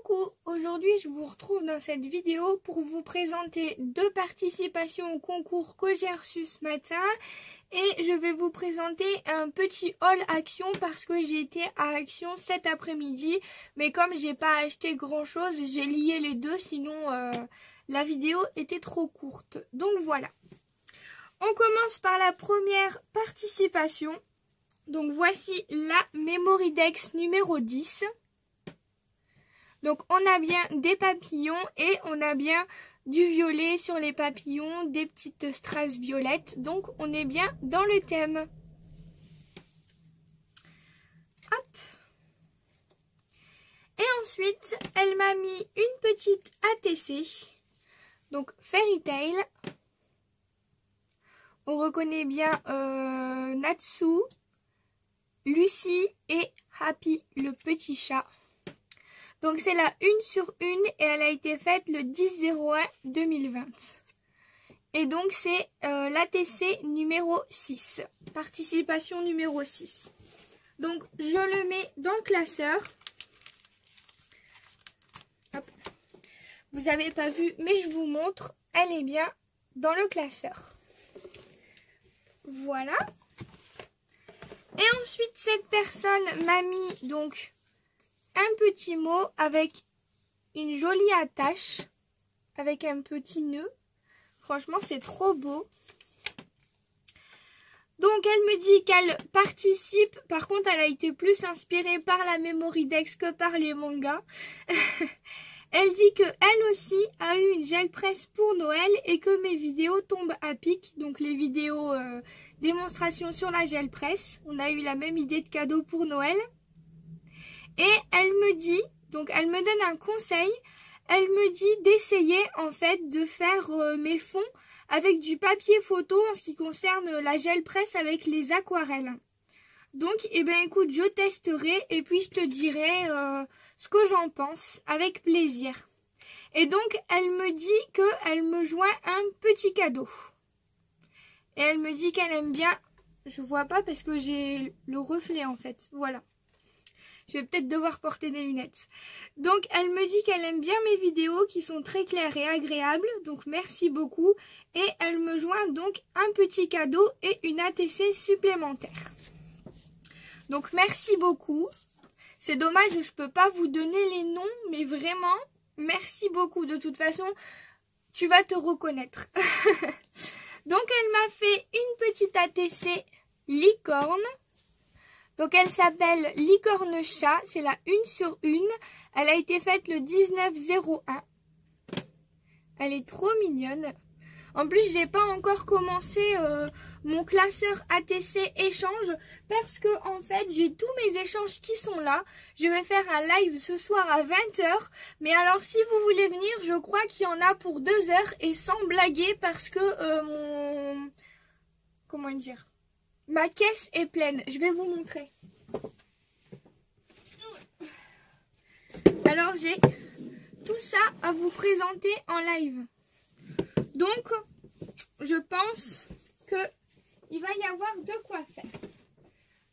Coucou, aujourd'hui je vous retrouve dans cette vidéo pour vous présenter deux participations au concours que j'ai reçu ce matin et je vais vous présenter un petit haul Action parce que j'ai été à Action cet après-midi, mais comme j'ai pas acheté grand chose, j'ai lié les deux, sinon la vidéo était trop courte. Donc voilà. On commence par la première participation. Donc voici la Memoridex numéro 10. Donc on a bien des papillons et on a bien du violet sur les papillons, des petites strass violettes. Donc on est bien dans le thème. Hop. Et ensuite, elle m'a mis une petite ATC. Donc Fairy Tail. On reconnaît bien Natsu, Lucie et Happy, le petit chat. Donc c'est la 1 sur 1 et elle a été faite le 10/01/2020. Et donc c'est l'ATC numéro 6, participation numéro 6. Donc je le mets dans le classeur. Hop. Vous n'avez pas vu mais je vous montre, elle est bien dans le classeur. Voilà. Et ensuite cette personne m'a mis donc un petit mot avec une jolie attache, avec un petit nœud. Franchement, c'est trop beau. Donc, elle me dit qu'elle participe. Par contre, elle a été plus inspirée par la Memoridex que par les mangas. Elle dit qu'elle aussi a eu une gel presse pour Noël et que mes vidéos tombent à pic. Donc, les vidéos démonstration sur la gel presse. On a eu la même idée de cadeau pour Noël. Et elle me dit, donc elle me donne un conseil, elle me dit d'essayer en fait de faire mes fonds avec du papier photo en ce qui concerne la gel presse avec les aquarelles. Donc, eh ben écoute, je testerai et puis je te dirai ce que j'en pense avec plaisir. Et donc, elle me dit qu'elle me joint un petit cadeau. Et elle me dit qu'elle aime bien, je vois pas parce que j'ai le reflet en fait, voilà. Je vais peut-être devoir porter des lunettes. Donc, elle me dit qu'elle aime bien mes vidéos qui sont très claires et agréables. Donc, merci beaucoup. Et elle me joint donc un petit cadeau et une ATC supplémentaire. Donc, merci beaucoup. C'est dommage, je ne peux pas vous donner les noms, mais vraiment, merci beaucoup. De toute façon, tu vas te reconnaître. Donc, elle m'a fait une petite ATC licorne. Donc elle s'appelle Licorne Chat, c'est la 1 sur 1. Elle a été faite le 19/01. Elle est trop mignonne. En plus, j'ai pas encore commencé mon classeur ATC échange parce que en fait, j'ai tous mes échanges qui sont là. Je vais faire un live ce soir à 20 h. Mais alors, si vous voulez venir, je crois qu'il y en a pour 2 heures et sans blaguer parce que mon... Comment dire ? Ma caisse est pleine. Je vais vous montrer. Alors, j'ai tout ça à vous présenter en live. Donc, je pense qu'il va y avoir de quoi faire.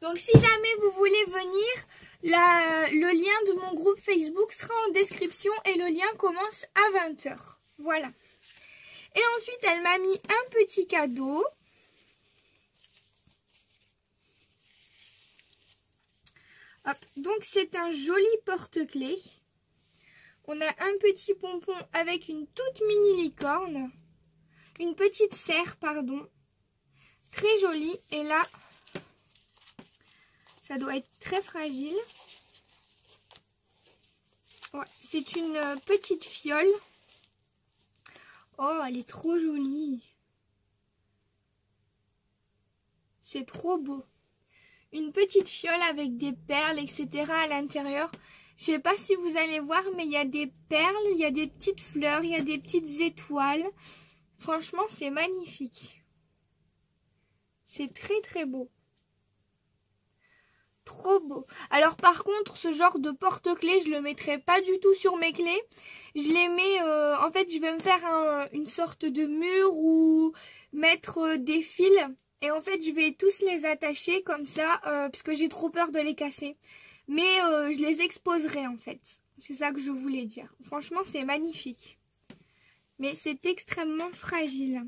Donc, si jamais vous voulez venir, le lien de mon groupe Facebook sera en description et le lien commence à 20 h. Voilà. Et ensuite, elle m'a mis un petit cadeau. Hop, donc c'est un joli porte-clés. On a un petit pompon avec une toute mini licorne. Une petite serre, pardon. Très jolie. Et là, ça doit être très fragile. Ouais, c'est une petite fiole. Oh, elle est trop jolie. C'est trop beau. Une petite fiole avec des perles, etc. à l'intérieur. Je sais pas si vous allez voir, mais il y a des perles, il y a des petites fleurs, il y a des petites étoiles. Franchement, c'est magnifique. C'est très très beau. Trop beau. Alors par contre, ce genre de porte-clés, je le mettrai pas du tout sur mes clés. Je les mets, en fait, je vais me faire une sorte de mur ou mettre des fils. Et en fait, je vais tous les attacher comme ça, parce que j'ai trop peur de les casser. Mais je les exposerai en fait. C'est ça que je voulais dire. Franchement, c'est magnifique. Mais c'est extrêmement fragile.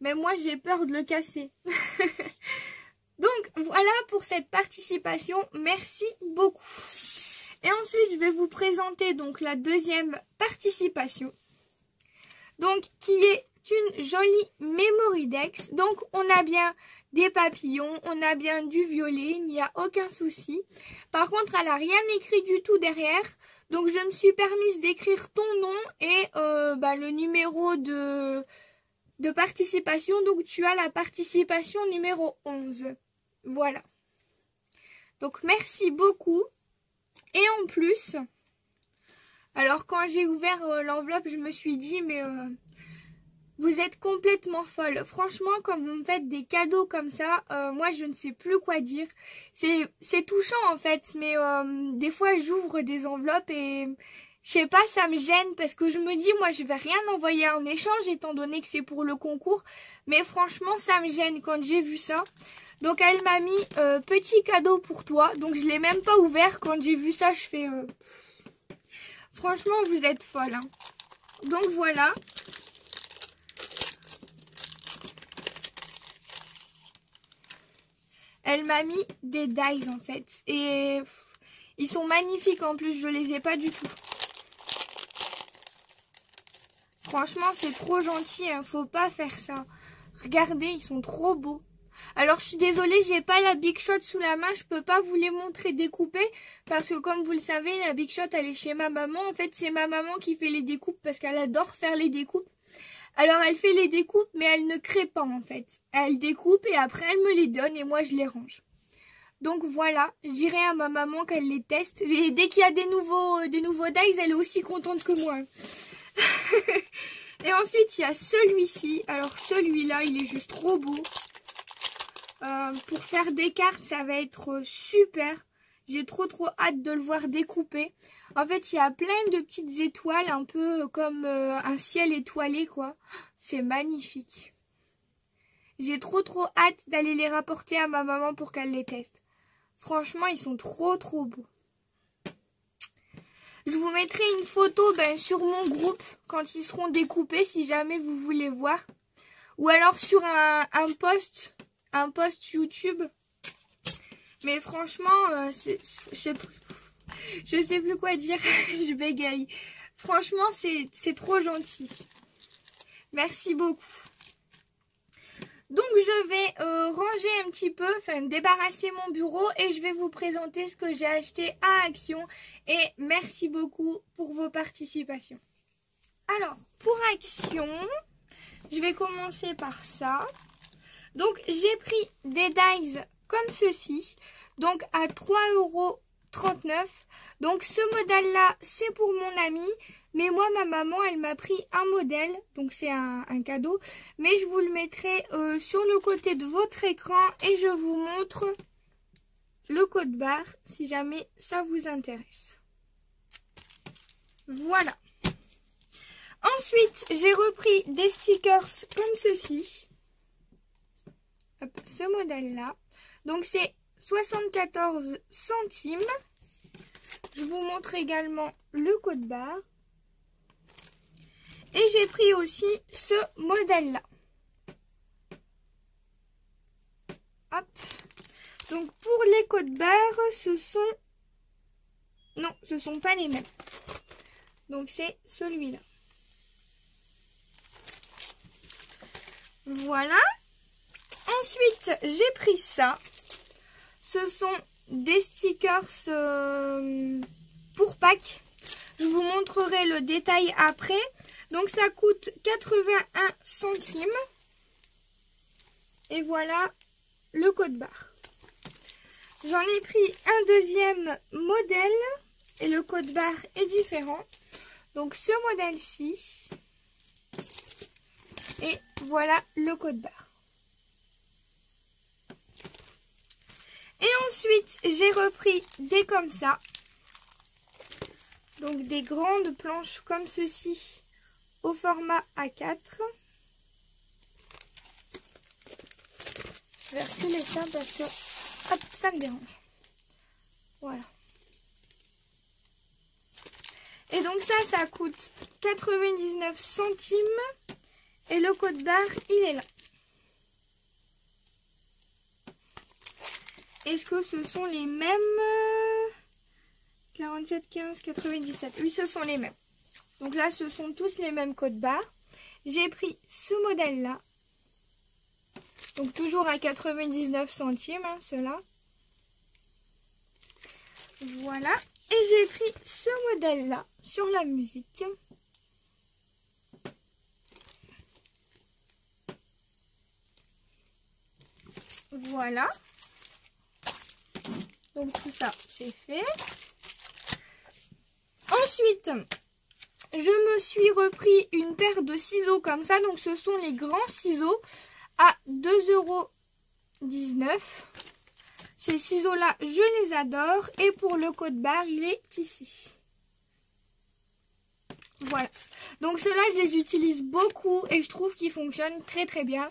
Mais moi, j'ai peur de le casser. Donc, voilà pour cette participation. Merci beaucoup. Et ensuite, je vais vous présenter donc la deuxième participation. Donc, qui est une jolie Mémoridex. Donc, on a bien des papillons, on a bien du violet, il n'y a aucun souci. Par contre, elle n'a rien écrit du tout derrière. Donc, je me suis permise d'écrire ton nom et le numéro de participation. Donc, tu as la participation numéro 11. Voilà. Donc, merci beaucoup. Et en plus, alors quand j'ai ouvert l'enveloppe, je me suis dit, mais vous êtes complètement folle. Franchement, quand vous me faites des cadeaux comme ça, moi, je ne sais plus quoi dire. C'est touchant, en fait, mais des fois, j'ouvre des enveloppes et... je sais pas, ça me gêne parce que je me dis, moi, je vais rien envoyer en échange étant donné que c'est pour le concours. Mais franchement, ça me gêne quand j'ai vu ça. Donc, elle m'a mis petit cadeau pour toi. Donc, je l'ai même pas ouvert. Quand j'ai vu ça, je fais... Franchement, vous êtes folle. Hein. Donc, voilà. Elle m'a mis des dies, en fait. Et ils sont magnifiques en plus. Je les ai pas du tout. Franchement, c'est trop gentil, hein. Faut pas faire ça. Regardez, ils sont trop beaux. Alors, je suis désolée, j'ai pas la Big Shot sous la main. Je peux pas vous les montrer découpés. Parce que, comme vous le savez, la Big Shot, elle est chez ma maman. En fait, c'est ma maman qui fait les découpes parce qu'elle adore faire les découpes. Alors, elle fait les découpes, mais elle ne crée pas, en fait. Elle découpe et après, elle me les donne et moi, je les range. Donc, voilà. J'irai à ma maman qu'elle les teste. Et dès qu'il y a des nouveaux dies, elle est aussi contente que moi. Et ensuite, il y a celui-ci. Alors, celui-là, il est juste trop beau. Pour faire des cartes, ça va être super. J'ai trop hâte de le voir découpé. En fait, il y a plein de petites étoiles, un peu comme un ciel étoilé, quoi. C'est magnifique. J'ai trop hâte d'aller les rapporter à ma maman pour qu'elle les teste. Franchement, ils sont trop beaux. Je vous mettrai une photo sur mon groupe quand ils seront découpés, si jamais vous voulez voir. Ou alors sur un post YouTube. Mais franchement, je sais plus quoi dire, je bégaye. Franchement, c'est trop gentil. Merci beaucoup. Donc, je vais ranger un petit peu, enfin débarrasser mon bureau et je vais vous présenter ce que j'ai acheté à Action. Et merci beaucoup pour vos participations. Alors, pour Action, je vais commencer par ça. Donc, j'ai pris des dies comme ceci, donc à 3,39 €. Donc, ce modèle-là, c'est pour mon ami. Mais moi, ma maman, elle m'a pris un modèle, donc c'est un cadeau. Mais je vous le mettrai sur le côté de votre écran et je vous montre le code barre si jamais ça vous intéresse. Voilà. Ensuite, j'ai repris des stickers comme ceci. Hop, ce modèle-là. Donc, c'est 74 centimes. Je vous montre également le code barre. Et j'ai pris aussi ce modèle-là. Hop. Donc, pour les codes barres, ce sont... non, ce ne sont pas les mêmes. Donc, c'est celui-là. Voilà. Ensuite, j'ai pris ça. Ce sont des stickers pour Pâques. Je vous montrerai le détail après. Donc, ça coûte 81 centimes. Et voilà le code barre. J'en ai pris un deuxième modèle. Et le code barre est différent. Donc, ce modèle-ci. Et voilà le code barre. Et ensuite, j'ai repris des comme ça. Donc, des grandes planches comme ceci au format A4. Je vais reculer ça parce que hop, ça me dérange. Voilà. Et donc ça coûte 99 centimes. Et le code barre, il est là. Est-ce que ce sont les mêmes? 47, 15, 97. Oui, ce sont les mêmes. Donc là, ce sont tous les mêmes codes barres. J'ai pris ce modèle-là. Donc toujours à 99 centimes, hein, ceux-là. Voilà. Et j'ai pris ce modèle-là sur la musique. Voilà. Donc tout ça, c'est fait. Ensuite, je me suis repris une paire de ciseaux comme ça. Donc ce sont les grands ciseaux à 2,19 €. Ces ciseaux-là, je les adore. Et pour le code barre, il est ici. Voilà. Donc ceux-là, je les utilise beaucoup et je trouve qu'ils fonctionnent très très bien.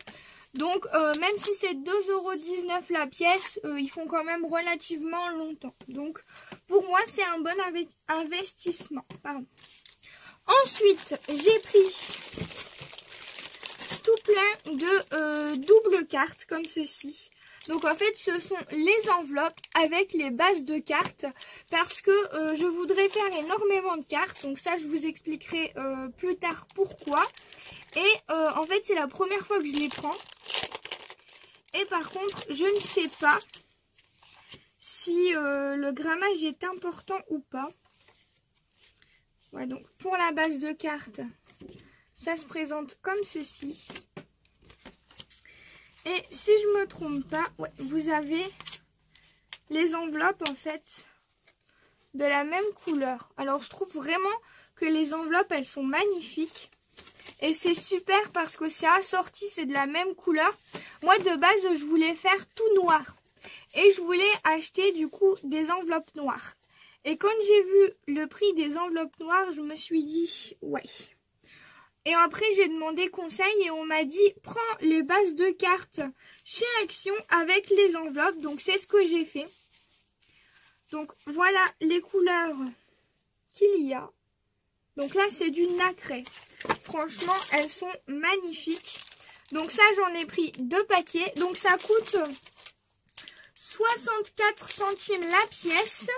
Donc même si c'est 2,19 € la pièce, ils font quand même relativement longtemps. Donc pour moi, c'est un bon investissement. Pardon. Ensuite, j'ai pris tout plein de doubles cartes comme ceci. Donc en fait, ce sont les enveloppes avec les bases de cartes parce que je voudrais faire énormément de cartes. Donc ça, je vous expliquerai plus tard pourquoi. Et en fait, c'est la première fois que je les prends. Et par contre, je ne sais pas si le grammage est important ou pas. Ouais, donc pour la base de cartes, ça se présente comme ceci. Et si je me trompe pas, ouais, vous avez les enveloppes en fait de la même couleur. Alors je trouve vraiment que les enveloppes, elles sont magnifiques. Et c'est super parce que c'est assorti, c'est de la même couleur. Moi de base, je voulais faire tout noir. Et je voulais acheter du coup des enveloppes noires. Et quand j'ai vu le prix des enveloppes noires, je me suis dit, ouais. Et après, j'ai demandé conseil et on m'a dit, prends les bases de cartes chez Action avec les enveloppes. Donc, c'est ce que j'ai fait. Donc, voilà les couleurs qu'il y a. Donc là, c'est du nacré. Franchement, elles sont magnifiques. Donc ça, j'en ai pris 2 paquets. Donc, ça coûte 64 centimes la pièce.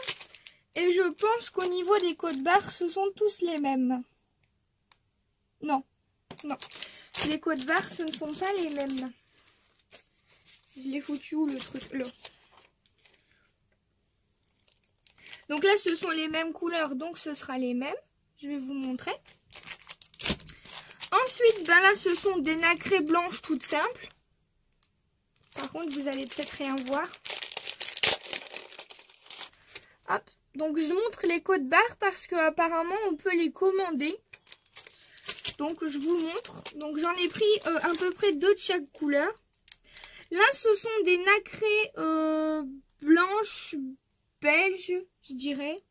Et je pense qu'au niveau des codes barres, ce sont tous les mêmes. Non, non. Les codes barres, ce ne sont pas les mêmes. Je l'ai foutu où le truc? Là. Donc là, ce sont les mêmes couleurs, donc ce sera les mêmes. Je vais vous montrer. Ensuite, ben là, ce sont des nacrées blanches toutes simples. Par contre, vous allez peut-être rien voir. Hop. Donc, je montre les codes barres parce qu'apparemment, on peut les commander. Donc, je vous montre. Donc, j'en ai pris à peu près 2 de chaque couleur. Là, ce sont des nacrées blanches, beige, je dirais.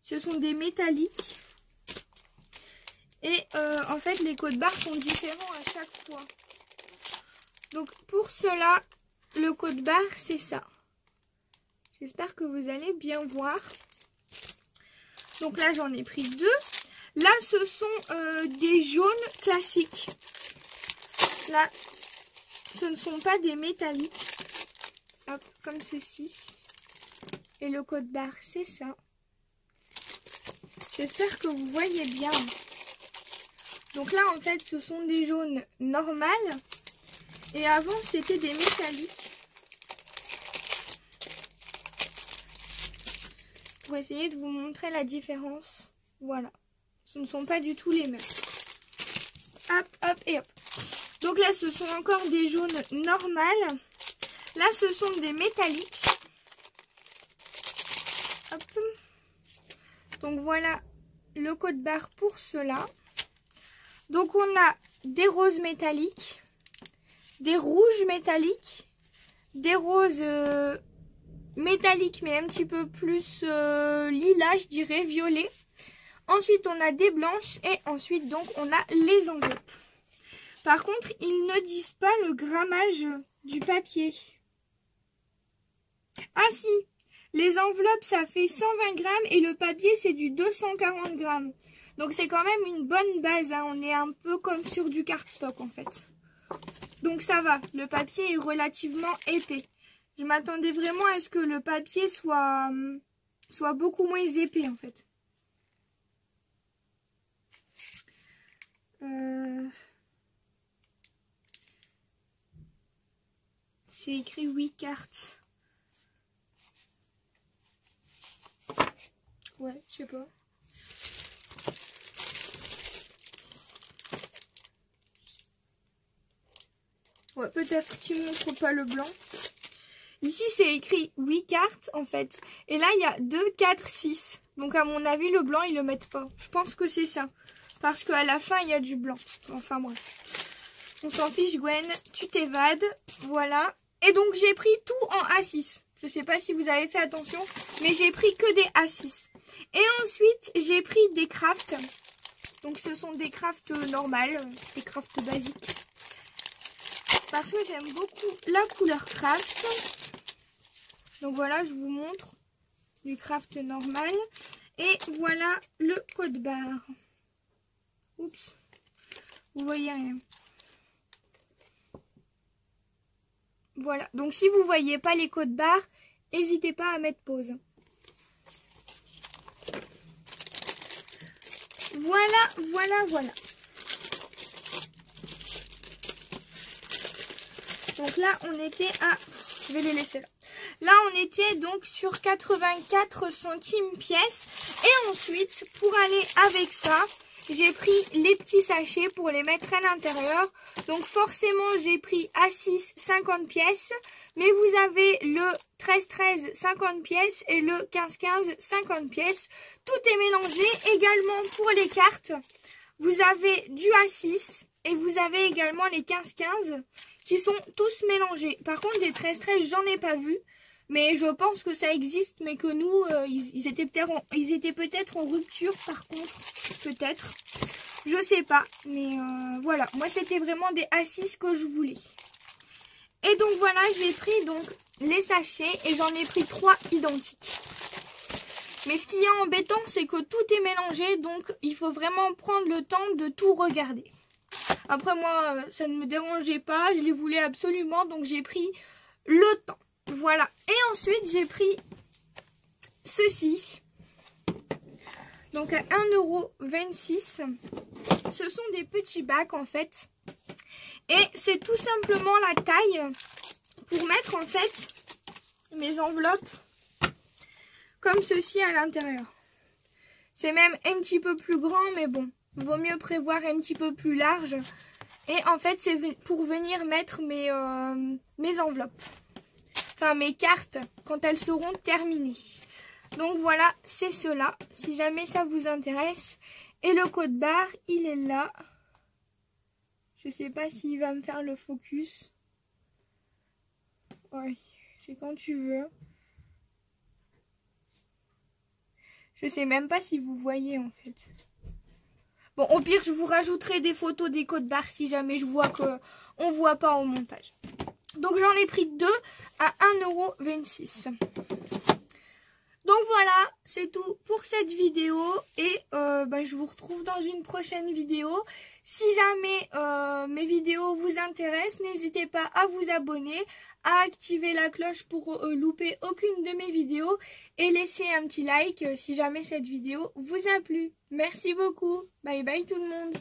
Ce sont des métalliques. Et en fait, les codes barres sont différents à chaque fois. Donc, pour cela, le code barre, c'est ça. J'espère que vous allez bien voir. Donc là, j'en ai pris 2. Là, ce sont des jaunes classiques. Là, ce ne sont pas des métalliques. Hop, comme ceci. Et le code barre, c'est ça. J'espère que vous voyez bien. Donc là, en fait, ce sont des jaunes normales. Et avant, c'était des métalliques. Pour essayer de vous montrer la différence. Voilà. Ce ne sont pas du tout les mêmes. Hop, hop et hop. Donc là, ce sont encore des jaunes normales. Là, ce sont des métalliques. Hop. Donc voilà le code barre pour cela. Donc on a des roses métalliques, des rouges métalliques, des roses métalliques mais un petit peu plus lilas, je dirais, violet. Ensuite on a des blanches et ensuite donc on a les enveloppes. Par contre ils ne disent pas le grammage du papier. Ah si, Les enveloppes, ça fait 120 grammes et le papier, c'est du 240 grammes. Donc c'est quand même une bonne base, hein. On est un peu comme sur du cardstock en fait. Donc ça va, le papier est relativement épais. Je m'attendais vraiment à ce que le papier soit beaucoup moins épais en fait. C'est écrit 8 cartes. Ouais, je sais pas. Ouais, peut-être qu'il montre pas le blanc. Ici, c'est écrit 8 cartes, en fait. Et là, il y a 2, 4, 6. Donc, à mon avis, le blanc, ils le mettent pas. Je pense que c'est ça. Parce qu'à la fin, il y a du blanc. Enfin, bref. On s'en fiche, Gwen. Tu t'évades. Voilà. Et donc, j'ai pris tout en A6. Je sais pas si vous avez fait attention, mais j'ai pris que des A6. Et ensuite, j'ai pris des crafts. Donc, ce sont des crafts normales, des crafts basiques. Parce que j'aime beaucoup la couleur craft. Donc voilà, je vous montre du craft normal. Et voilà le code barre. Oups, vous voyez rien. Voilà, donc si vous voyez pas les codes barres, n'hésitez pas à mettre pause. Voilà. Donc là, on était à... Je vais les laisser là. Là, on était donc sur 84 centimes pièce. Et ensuite, pour aller avec ça, j'ai pris les petits sachets pour les mettre à l'intérieur. Donc forcément, j'ai pris A6 50 pièces. Mais vous avez le 13-13 50 pièces et le 15-15 50 pièces. Tout est mélangé. Également pour les cartes, vous avez du A6 et vous avez également les 15-15 qui sont tous mélangés. Par contre, des 13-13, j'en ai pas vu. Mais je pense que ça existe, mais que nous, ils étaient peut-être en rupture, par contre. Peut-être. Je sais pas. Mais voilà. Moi, c'était vraiment des A6 que je voulais. Et donc, voilà, j'ai pris donc les sachets et j'en ai pris 3 identiques. Mais ce qui est embêtant, c'est que tout est mélangé. Donc, il faut vraiment prendre le temps de tout regarder. Après, moi, ça ne me dérangeait pas. Je les voulais absolument. Donc, j'ai pris le temps. Voilà. Et ensuite, j'ai pris ceci. Donc, à 1,26 €. Ce sont des petits bacs, en fait. Et c'est tout simplement la taille pour mettre, en fait, mes enveloppes comme ceci à l'intérieur. C'est même un petit peu plus grand, mais bon. Vaut mieux prévoir un petit peu plus large. Et en fait, c'est pour venir mettre mes enveloppes. Enfin, mes cartes, quand elles seront terminées. Donc voilà, c'est cela. Si jamais ça vous intéresse. Et le code barre, il est là. Je sais pas s'il va me faire le focus. Ouais, c'est quand tu veux. Je sais même pas si vous voyez en fait. Bon, au pire, je vous rajouterai des photos des codes barres si jamais je vois qu'on voit pas au montage. Donc, j'en ai pris 2 à 1,26 €. Donc, voilà, c'est tout pour cette vidéo. Et je vous retrouve dans une prochaine vidéo. Si jamais mes vidéos vous intéressent, n'hésitez pas à vous abonner, à activer la cloche pour louper aucune de mes vidéos. Et laisser un petit like si jamais cette vidéo vous a plu. Merci beaucoup. Bye bye tout le monde.